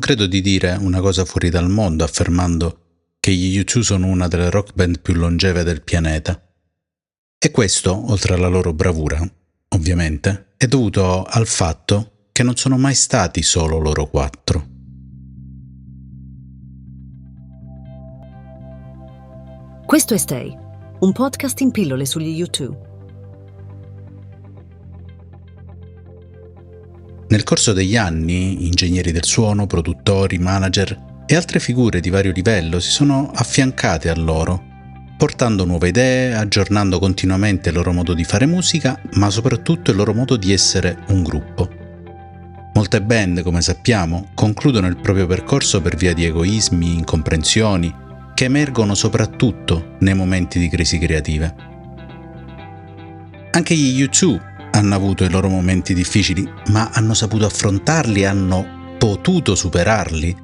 credo di dire una cosa fuori dal mondo affermando che gli U2 sono una delle rock band più longeve del pianeta. E questo, oltre alla loro bravura, ovviamente, è dovuto al fatto che non sono mai stati solo loro quattro. Questo è Stay, un podcast in pillole sugli U2. Nel corso degli anni, ingegneri del suono, produttori, manager e altre figure di vario livello si sono affiancate a loro, portando nuove idee, aggiornando continuamente il loro modo di fare musica, ma soprattutto il loro modo di essere un gruppo. Molte band, come sappiamo, concludono il proprio percorso per via di egoismi, incomprensioni, che emergono soprattutto nei momenti di crisi creative. Anche gli U2 hanno avuto i loro momenti difficili, ma hanno saputo affrontarli, hanno potuto superarli,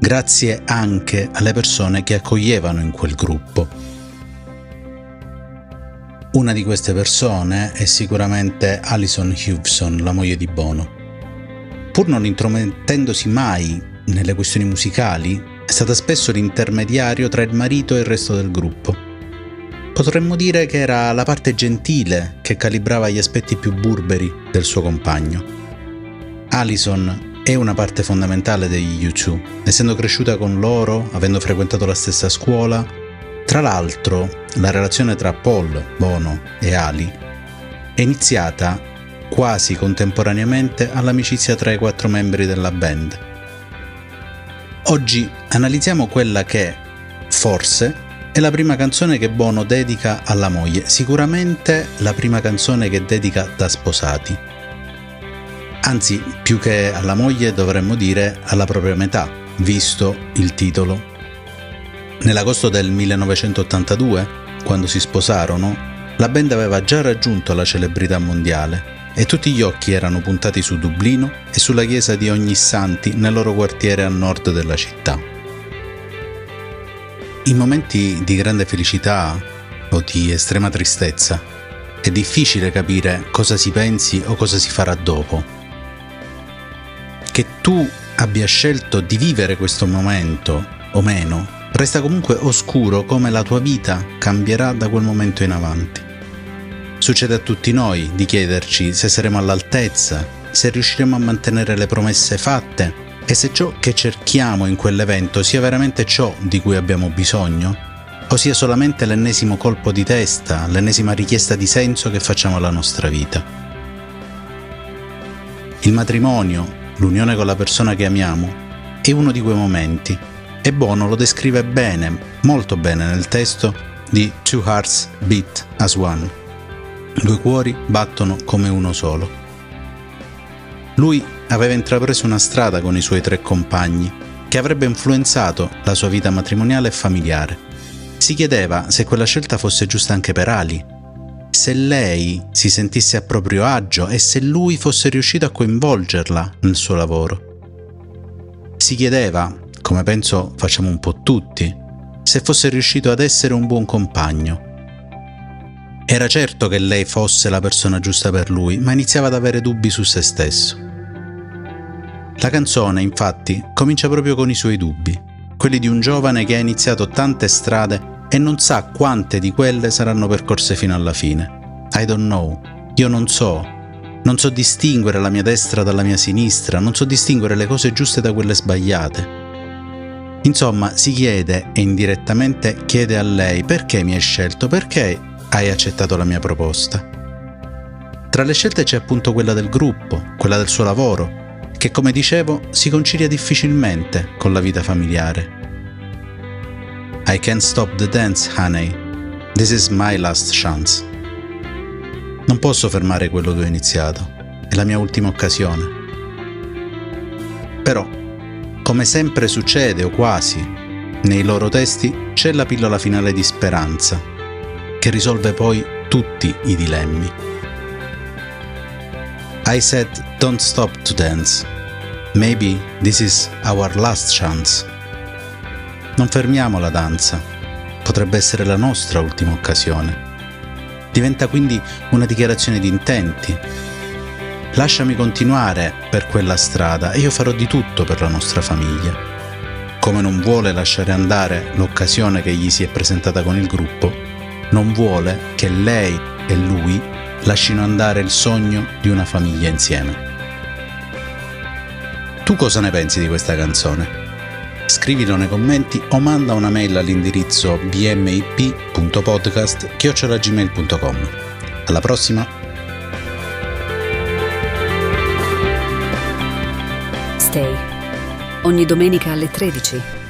grazie anche alle persone che accoglievano in quel gruppo. Una di queste persone è sicuramente Alison Hewson, la moglie di Bono. Pur non intromettendosi mai nelle questioni musicali, è stata spesso l'intermediario tra il marito e il resto del gruppo. Potremmo dire che era la parte gentile che calibrava gli aspetti più burberi del suo compagno. Alison è una parte fondamentale degli U2, essendo cresciuta con loro, avendo frequentato la stessa scuola. Tra l'altro, la relazione tra Paul, Bono e Ali è iniziata quasi contemporaneamente all'amicizia tra i 4 membri della band. Oggi analizziamo quella che, forse, è la prima canzone che Bono dedica alla moglie, sicuramente la prima canzone che dedica da sposati. Anzi, più che alla moglie dovremmo dire alla propria metà, visto il titolo. Nell'agosto del 1982, quando si sposarono, la band aveva già raggiunto la celebrità mondiale e tutti gli occhi erano puntati su Dublino e sulla chiesa di Ognissanti nel loro quartiere a nord della città. In momenti di grande felicità o di estrema tristezza è difficile capire cosa si pensi o cosa si farà dopo. Che tu abbia scelto di vivere questo momento o meno, resta comunque oscuro come la tua vita cambierà da quel momento in avanti. Succede a tutti noi di chiederci se saremo all'altezza, se riusciremo a mantenere le promesse fatte e se ciò che cerchiamo in quell'evento sia veramente ciò di cui abbiamo bisogno, o sia solamente l'ennesimo colpo di testa, l'ennesima richiesta di senso che facciamo alla nostra vita. Il matrimonio, l'unione con la persona che amiamo, è uno di quei momenti, e Bono lo descrive bene, molto bene nel testo di Two Hearts Beat as One. 2 cuori battono come uno solo. Lui aveva intrapreso una strada con i suoi 3 compagni che avrebbe influenzato la sua vita matrimoniale e familiare. Si chiedeva se quella scelta fosse giusta anche per Ali, se lei si sentisse a proprio agio e se lui fosse riuscito a coinvolgerla nel suo lavoro. Si chiedeva, come penso facciamo un po' tutti, se fosse riuscito ad essere un buon compagno. Era certo che lei fosse la persona giusta per lui, ma iniziava ad avere dubbi su se stesso. La canzone, infatti, comincia proprio con i suoi dubbi, quelli di un giovane che ha iniziato tante strade e non sa quante di quelle saranno percorse fino alla fine. I don't know, io non so distinguere la mia destra dalla mia sinistra, non so distinguere le cose giuste da quelle sbagliate. Insomma, si chiede e indirettamente chiede a lei: perché mi hai scelto, perché hai accettato la mia proposta? Tra le scelte c'è appunto quella del gruppo, quella del suo lavoro, che come dicevo si concilia difficilmente con la vita familiare. I can't stop the dance, honey. This is my last chance. Non posso fermare quello che ho iniziato. È la mia ultima occasione. Però, come sempre succede o quasi, nei loro testi c'è la pillola finale di speranza, che risolve poi tutti i dilemmi. I said, don't stop to dance. Maybe this is our last chance. Non fermiamo la danza. Potrebbe essere la nostra ultima occasione. Diventa quindi una dichiarazione di intenti. lasciami continuare per quella strada e io farò di tutto per la nostra famiglia. Come non vuole lasciare andare l'occasione che gli si è presentata con il gruppo, non vuole che lei e lui lasciano andare il sogno di una famiglia insieme. Tu cosa ne pensi di questa canzone? Scrivilo nei commenti o manda una mail all'indirizzo bmip.podcast@gmail.com. Alla prossima! Stay. Ogni domenica alle 13